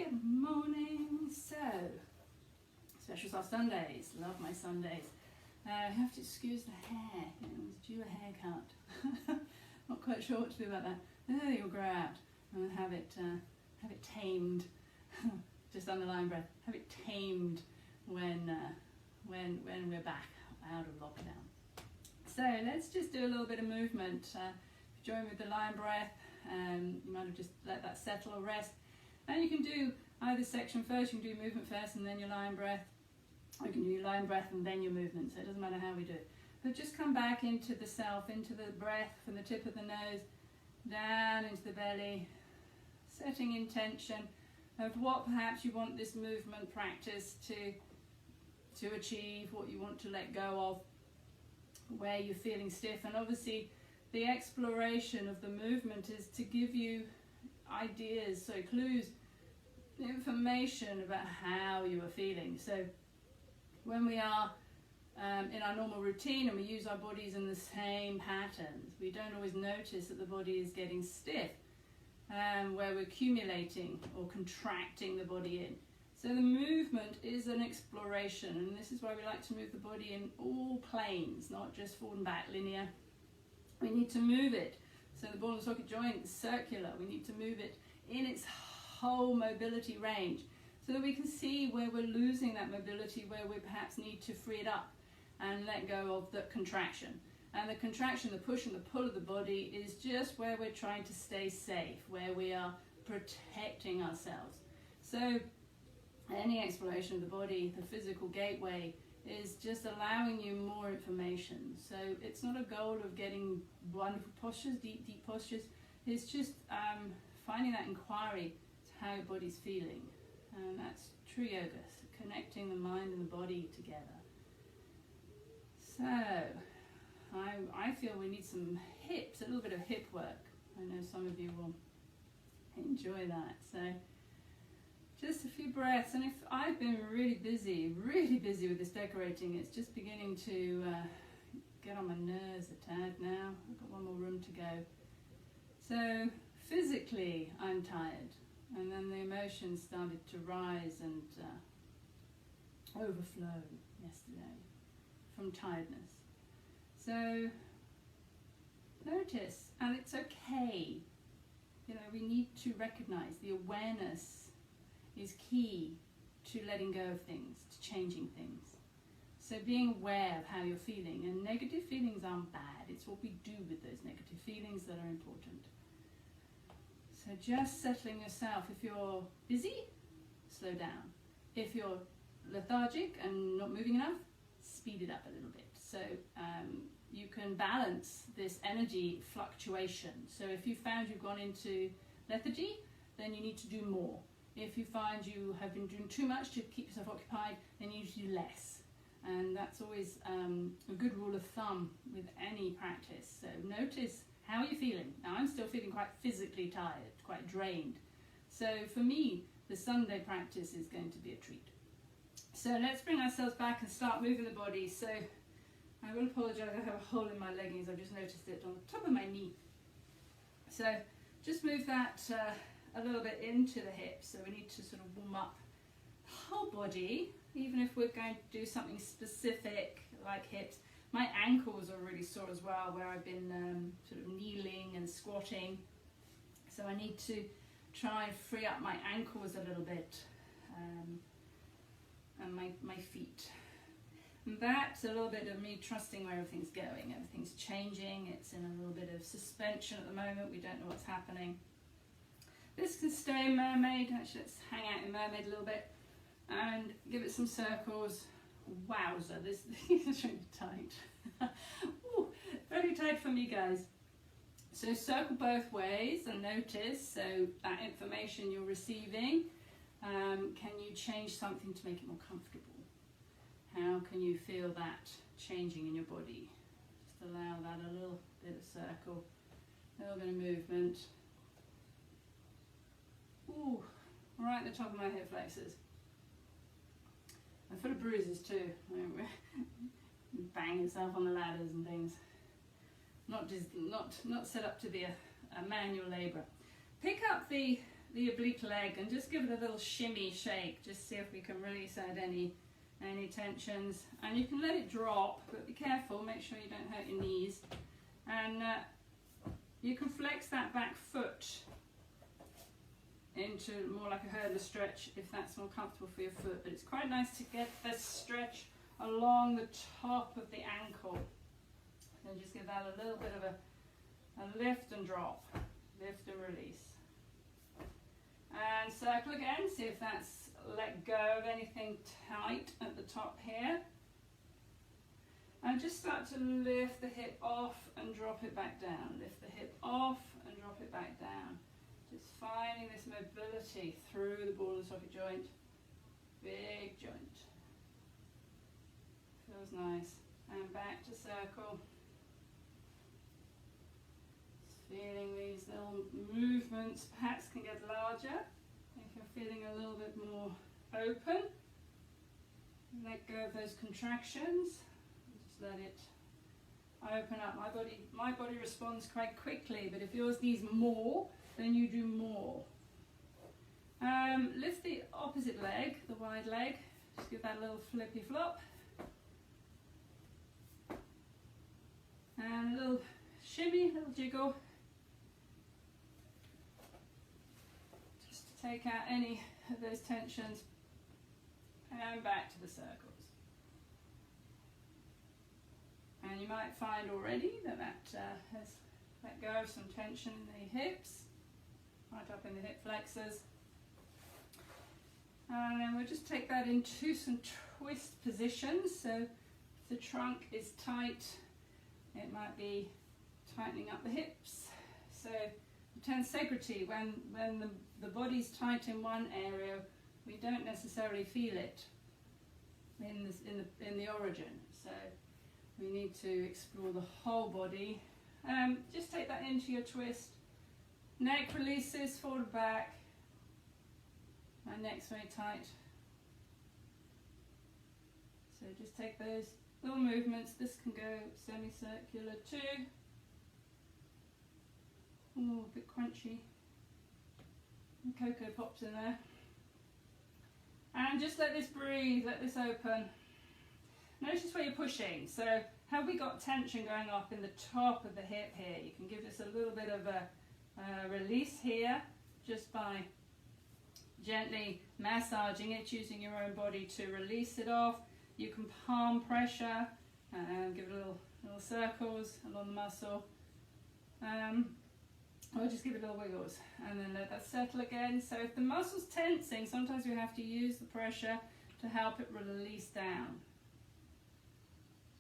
Good morning. So, special sauce Sundays. Love my Sundays. I have to excuse the hair. It was due a haircut. Not quite sure what to do about that. You'll grow out and have it tamed. Just underline breath. Have it tamed when we're back out of lockdown. So let's just do a little bit of movement. Join with the lion breath. You might have just let that settle or rest. And you can do either section first. You can do movement first and then your lion breath. Or you can do your lion breath and then your movement. So it doesn't matter how we do it. But just come back into the self, into the breath from the tip of the nose, down into the belly, setting intention of what perhaps you want this movement practice to achieve, what you want to let go of, where you're feeling stiff. And obviously the exploration of the movement is to give you ideas, so clues, information about how you are feeling. So when we are in our normal routine and we use our bodies in the same patterns, we don't always notice that the body is getting stiff, where we're accumulating or contracting the body in. So the movement is an exploration, and this is why we like to move the body in all planes, not just forward and back linear. We need to move it. So the ball and socket joint is circular. We need to move it in its whole mobility range so that we can see where we're losing that mobility, where we perhaps need to free it up and let go of the contraction. And the contraction, the push and the pull of the body is just where we're trying to stay safe, where we are protecting ourselves. So any exploration of the body, the physical gateway, is just allowing you more information. So it's not a goal of getting wonderful postures, deep postures. It's just finding that inquiry to how your body's feeling. And that's true yoga, so connecting the mind and the body together. So I feel we need some hips, a little bit of hip work. I know some of you will enjoy that. So just a few breaths, and if I've been really busy with this decorating, it's just beginning to get on my nerves a tad now. I've got one more room to go. So physically I'm tired, and then the emotions started to rise and overflow yesterday from tiredness. So notice, and it's okay. We need to recognize the awareness is key to letting go of things, to changing things. So being aware of how you're feeling, and negative feelings aren't bad, it's what we do with those negative feelings that are important. So just settling yourself. If you're busy, slow down. If you're lethargic and not moving enough, speed it up a little bit. So you can balance this energy fluctuation. So if you found you've gone into lethargy, then you need to do more. If you find you have been doing too much to keep yourself occupied, then you need to do less. And that's always a good rule of thumb with any practice. So notice, how are you feeling? Now I'm still feeling quite physically tired, quite drained. So for me, the Sunday practice is going to be a treat. So let's bring ourselves back and start moving the body. So I will apologize, I have a hole in my leggings. I've just noticed it on the top of my knee. So just move that a little bit into the hips, so we need to sort of warm up the whole body, even if we're going to do something specific like hips. My ankles are really sore as well, where I've been sort of kneeling and squatting, so I need to try and free up my ankles a little bit, and my feet. And that's a little bit of me trusting where everything's going. Everything's changing, it's in a little bit of suspension at the moment, we don't know what's happening. This can stay in mermaid. Actually, let's hang out in mermaid a little bit and give it some circles. Wowza, this is really tight. Ooh, very tight for me, guys. So circle both ways and notice, so that information you're receiving, can you change something to make it more comfortable? How can you feel that changing in your body? Just allow that a little bit of circle, a little bit of movement. Ooh, right at the top of my hip flexors. I'm full of bruises too. Bang yourself on the ladders and things. Not set up to be a manual labourer. Pick up the the oblique leg and just give it a little shimmy shake, just see if we can release out any tensions. And you can let it drop, but be careful, make sure you don't hurt your knees. And you can flex that back foot into more like a hurdler stretch if that's more comfortable for your foot. But it's quite nice to get this stretch along the top of the ankle. And just give that a little bit of a lift and drop, lift and release. And circle again, see if that's let go of anything tight at the top here. And just start to lift the hip off and drop it back down. Lift the hip off and drop it back down. Just finding this mobility through the ball and socket joint. Big joint. Feels nice. And back to circle. Just feeling these little movements perhaps can get larger. If you're feeling a little bit more open, let go of those contractions. Just let it open up. My body responds quite quickly, but if yours needs more, then you do more. Lift the opposite leg, the wide leg. Just give that a little flippy flop. And a little shimmy, a little jiggle. Just to take out any of those tensions. And back to the circles. And you might find already that has let go of some tension in the hips, right up in the hip flexors. And then we'll just take that into some twist positions. So if the trunk is tight, it might be tightening up the hips. So the tensegrity, when the body's tight in one area, we don't necessarily feel it in the origin. So we need to explore the whole body. Just take that into your twist. Neck releases forward back. My neck's very tight. So just take those little movements. This can go semicircular too. Ooh, a bit crunchy. And Cocoa Pops in there. And just let this breathe, let this open. Notice where you're pushing. So have we got tension going up in the top of the hip here? You can give this a little bit of a release here just by gently massaging it, using your own body to release it off. You can palm pressure and give it little circles along the muscle. Or just give it little wiggles and then let that settle again. So if the muscle's tensing, sometimes we have to use the pressure to help it release down.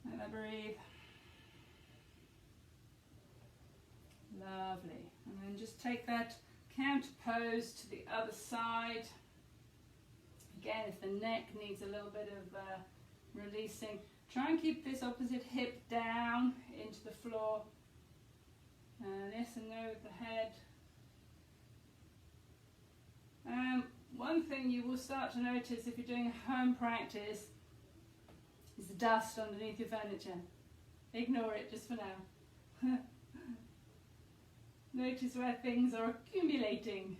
Let that breathe. Lovely. And then just take that counter pose to the other side. Again, if the neck needs a little bit of releasing, try and keep this opposite hip down into the floor. Yes and no with the head. One thing you will start to notice if you're doing a home practice is the dust underneath your furniture. Ignore it just for now. Notice where things are accumulating.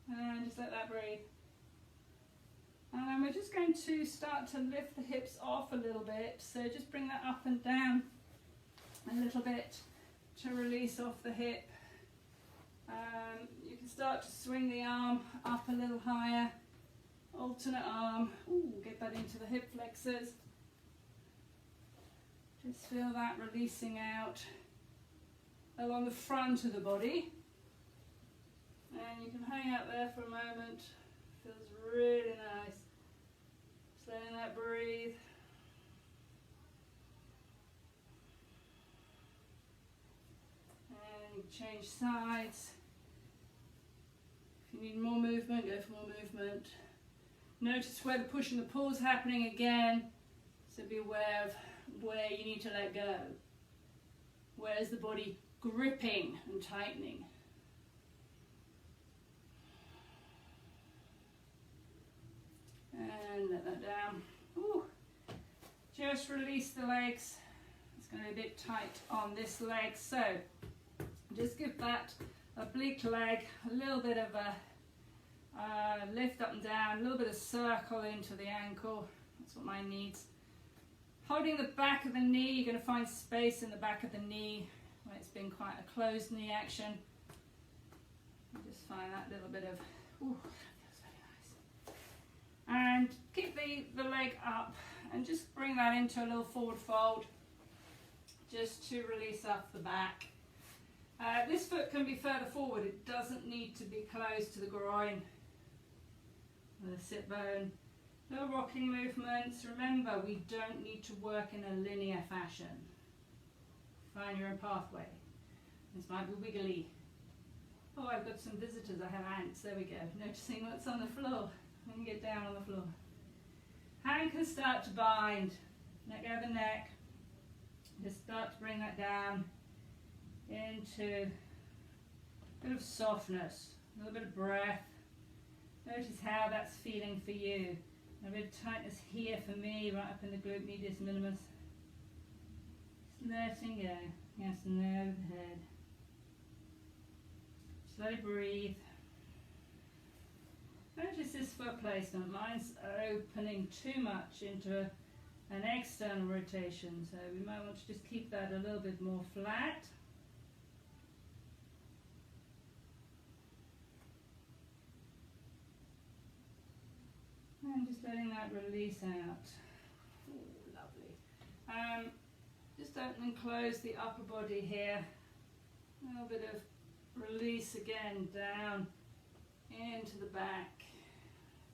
And just let that breathe. And then we're just going to start to lift the hips off a little bit. So just bring that up and down a little bit to release off the hip. You can start to swing the arm up a little higher. Alternate arm. Ooh, get that into the hip flexors. Just feel that releasing out along the front of the body. And you can hang out there for a moment. Feels really nice. Just letting that breathe. And you can change sides. If you need more movement, go for more movement. Notice where the push and the pull is happening again. So be aware of where you need to let go. Where's the body gripping and tightening? And let that down. Ooh. Just release the legs. It's going to be a bit tight on this leg, so just give that a oblique leg, a little bit of a lift up and down, a little bit of circle into the ankle. That's what mine needs. Holding the back of the knee, you're going to find space in the back of the knee where it's been quite a closed knee action. You just find that little bit of, ooh, that feels very nice. And keep the leg up and just bring that into a little forward fold just to release off the back. This foot can be further forward. It doesn't need to be close to the groin, the sit bone. No rocking movements. Remember, we don't need to work in a linear fashion. Find your own pathway. This might be wiggly. Oh, I've got some visitors. I have ants. There we go. Noticing what's on the floor. When you get down on the floor. Hand can start to bind. Let go of the neck. Just start to bring that down into a bit of softness, a little bit of breath. Notice how that's feeling for you. A bit of tightness here for me, right up in the glute medius minimus. Just letting go. Yes, and overhead. Just let it breathe. Notice this foot placement. Mine's opening too much into an external rotation, so we might want to just keep that a little bit more flat. And just letting that release out. Ooh, lovely. Just open and close the upper body here. A little bit of release again, down into the back.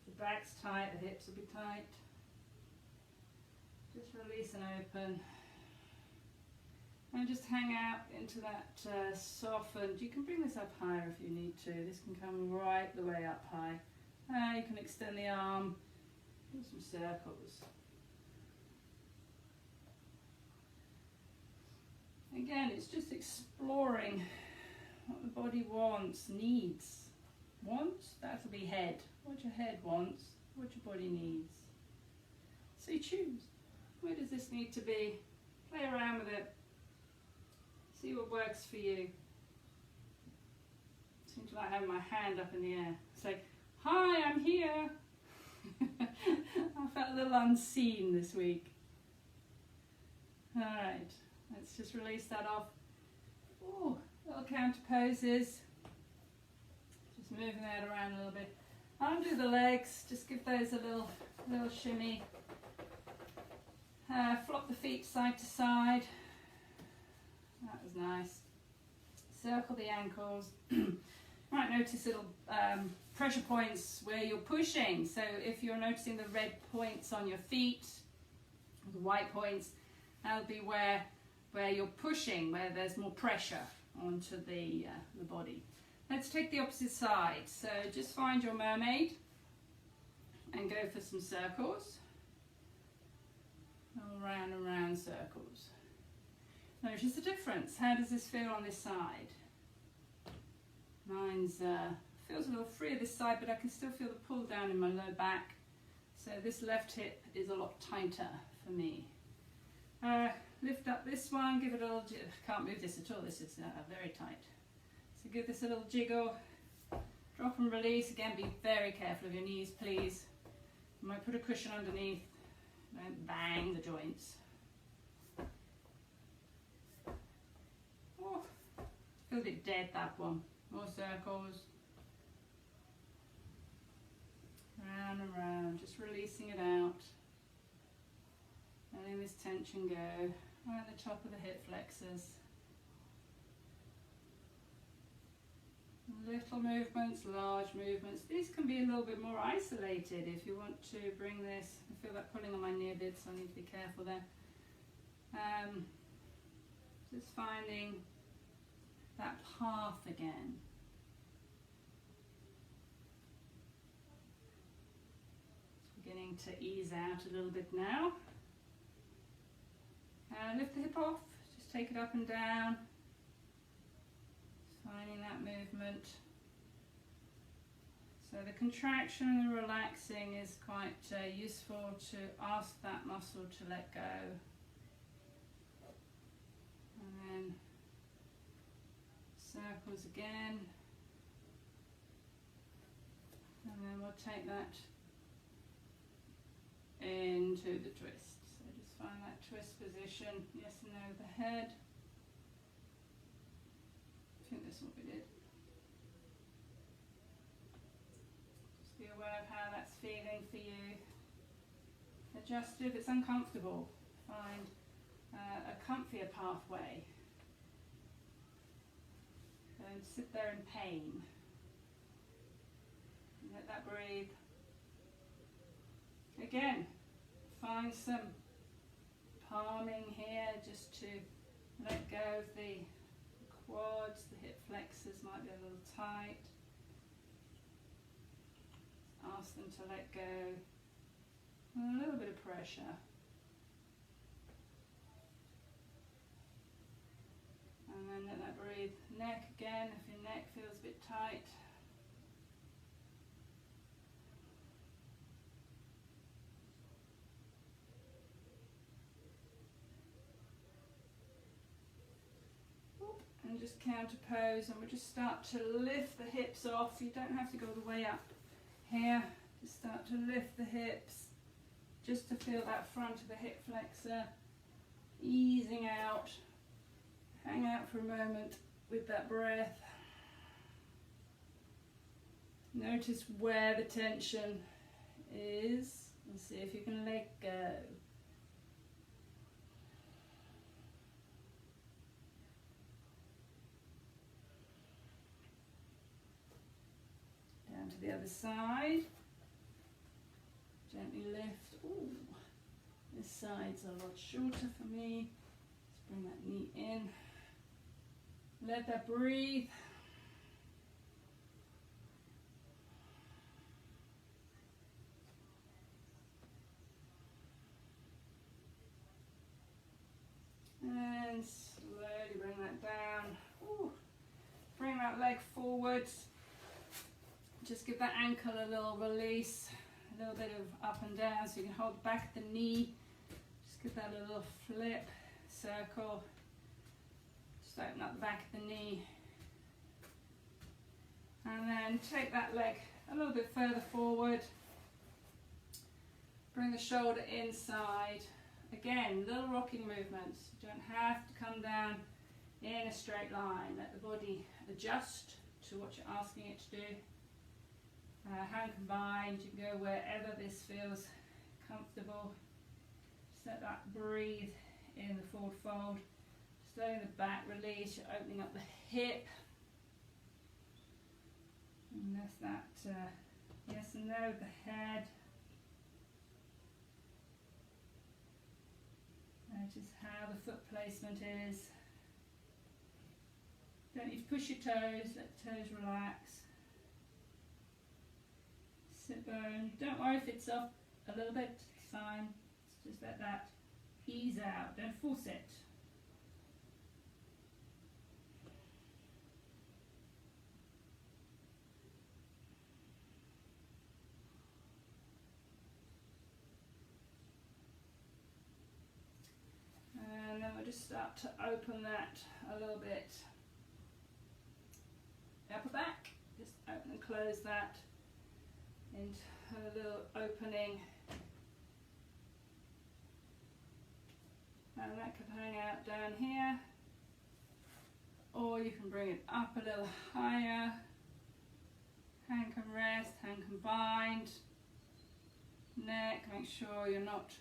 The back's tight, the hips will be tight. Just release and open. And just hang out into that softened. You can bring this up higher if you need to. This can come right the way up high. You can extend the arm, do some circles. Again, it's just exploring what the body wants, needs. Wants, that'll be head. What your head wants, what your body needs. So you choose. Where does this need to be? Play around with it. See what works for you. Seems like having my hand up in the air. Say, hi, I'm here. I felt a little unseen this week. Alright, let's just release that off. Ooh, little counter poses. Just moving that around a little bit. Undo the legs, just give those a little shimmy. Flop the feet side to side. That was nice. Circle the ankles. Might notice little pressure points where you're pushing. So if you're noticing the red points on your feet, the white points, that'll be where you're pushing, where there's more pressure onto the body. Let's take the opposite side. So just find your mermaid and go for some circles. All round and round circles. Notice the difference. How does this feel on this side? Mine's feels a little freer this side, but I can still feel the pull down in my low back. So this left hip is a lot tighter for me. Lift up this one, give it a little, can't move this at all, this is very tight. So give this a little jiggle, drop and release. Again, be very careful of your knees, please. You might put a cushion underneath, don't bang the joints. Oh, feel a bit dead, that one. More circles. Round and round, just releasing it out. Letting this tension go. Right at the top of the hip flexors. Little movements, large movements. These can be a little bit more isolated if you want to bring this. I feel that pulling on my near bit, so I need to be careful there. Just finding that path again. It's beginning to ease out a little bit now. Lift the hip off, just take it up and down. Finding that movement. So the contraction and the relaxing is quite useful to ask that muscle to let go. And then circles again. And then we'll take that into the twist. So just find that twist position, yes and no the head. I think this will be it. Just be aware of how that's feeling for you. Adjust if it's uncomfortable. Find a comfier pathway. Don't sit there in pain. Let that breathe. Again, find some palming here just to let go of the quads, the hip flexors might be a little tight. Ask them to let go. And a little bit of pressure. And then let that breathe. Neck again, if your neck feels a bit tight. And just counter pose, and we'll just start to lift the hips off. You don't have to go all the way up here. Just start to lift the hips, just to feel that front of the hip flexor easing out. Hang out for a moment with that breath. Notice where the tension is and see if you can let go. Down to the other side. Gently lift. Ooh, this side's a lot shorter for me. Let's bring that knee in. Let that breathe. And slowly bring that down. Ooh. Bring that leg forwards. Just give that ankle a little release, a little bit of up and down so you can hold the back of the knee. Just give that a little flip, circle. Just open up the back of the knee. And then take that leg a little bit further forward. Bring the shoulder inside. Again, little rocking movements. You don't have to come down in a straight line. Let the body adjust to what you're asking it to do. Hand combined, you can go wherever this feels comfortable. Just let that breathe in the forward fold. Just letting the back release, you're opening up the hip. And that's that yes and no, the head. Notice how the foot placement is. Don't need to push your toes, let the toes relax. Sit bone. Don't worry if it's off a little bit, it's fine. Just let that ease out, don't force it. And then we'll just start to open that a little bit. Upper back, just open and close that into a little opening. And that could hang out down here, or you can bring it up a little higher. Hand can rest, hand combined. Neck, make sure you're not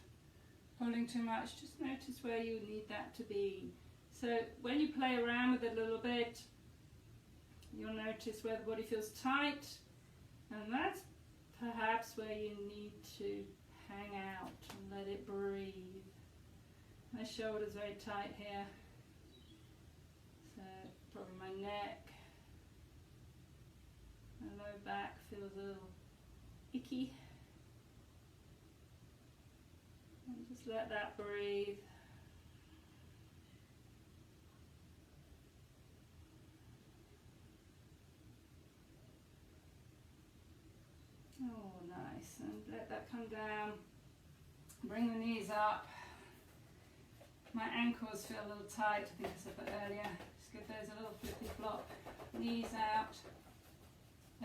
pulling too much. Just notice where you need that to be. So when you play around with it a little bit, you'll notice where the body feels tight, and that's perhaps where you need to hang out and let it breathe. My shoulder's very tight here, so probably my neck. My lower back feels a little icky. And just let that breathe. Oh, nice. And let that come down. Bring the knees up. My ankles feel a little tight, I think I said that earlier. Just give those a little flippy flop. knees out,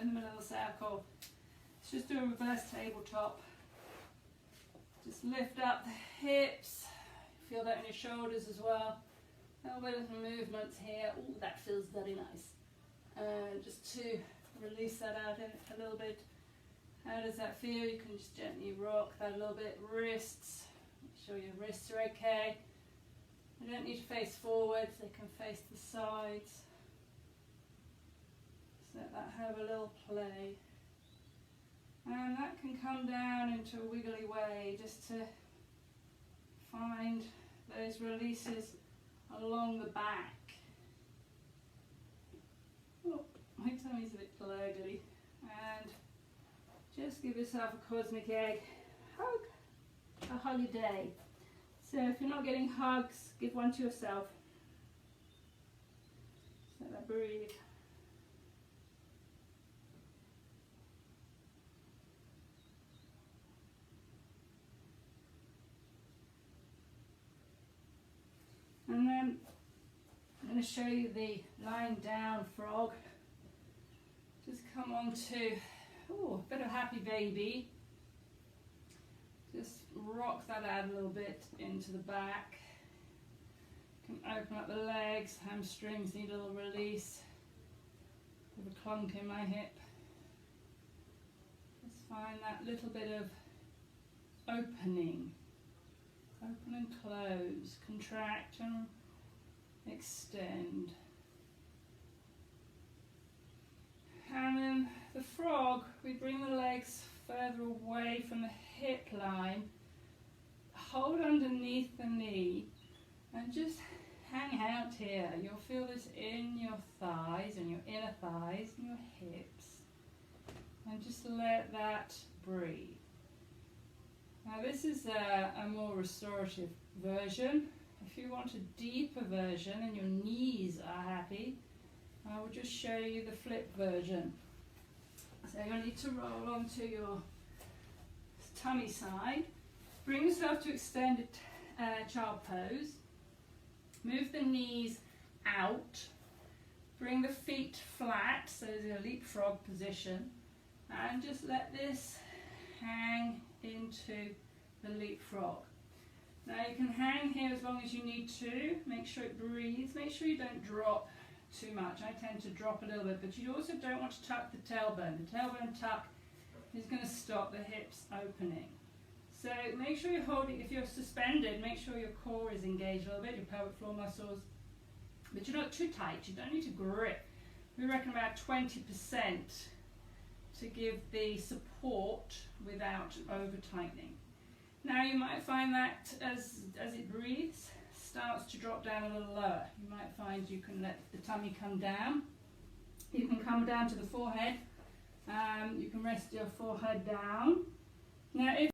in the middle of the circle. Let's just do a reverse tabletop. Just lift up the hips, feel that in your shoulders as well. A little bit of movements here. Ooh, that feels very nice. Just to release that out a little bit. How does that feel? You can just gently rock that a little bit. Wrists, make sure your wrists are okay. You don't need to face forwards, they can face the sides. Just let that have a little play. And that can come down into a wiggly way just to find those releases along the back. Oh, my tummy's a bit gurgly. And just give yourself a cosmic egg hug, a hug a day. So if you're not getting hugs, give one to yourself. Just let that breathe. And then I'm going to show you the lying down frog. Just come on to a bit of happy baby. Just rock that out a little bit into the back. You can open up the legs, hamstrings need a little release. With a clunk in my hip. Just find that little bit of opening. Open and close, contract and extend. And then the frog, we bring the legs further away from the hip line, hold underneath the knee and just hang out here. You'll feel this in your thighs and your inner thighs and your hips. And just let that breathe. Now this is a more restorative version. If you want a deeper version and your knees are happy, I will just show you the flip version. So you'll need to roll onto your tummy side. Bring yourself to extended child pose. Move the knees out. Bring the feet flat, so there's a leapfrog position. And just let this hang into the leapfrog. Now you can hang here as long as you need to. Make sure it breathes. Make sure you don't drop too much. I tend to drop a little bit, but you also don't want to tuck the tailbone. The tailbone tuck is going to stop the hips opening. So make sure you're holding, if you're suspended, make sure your core is engaged a little bit, your pelvic floor muscles, but you're not too tight. You don't need to grip. We reckon about 20% to give the support without over tightening. Now you might find that as it breathes, starts to drop down a little lower. You might find you can let the tummy come down. You can come down to the forehead. You can rest your forehead down. Now if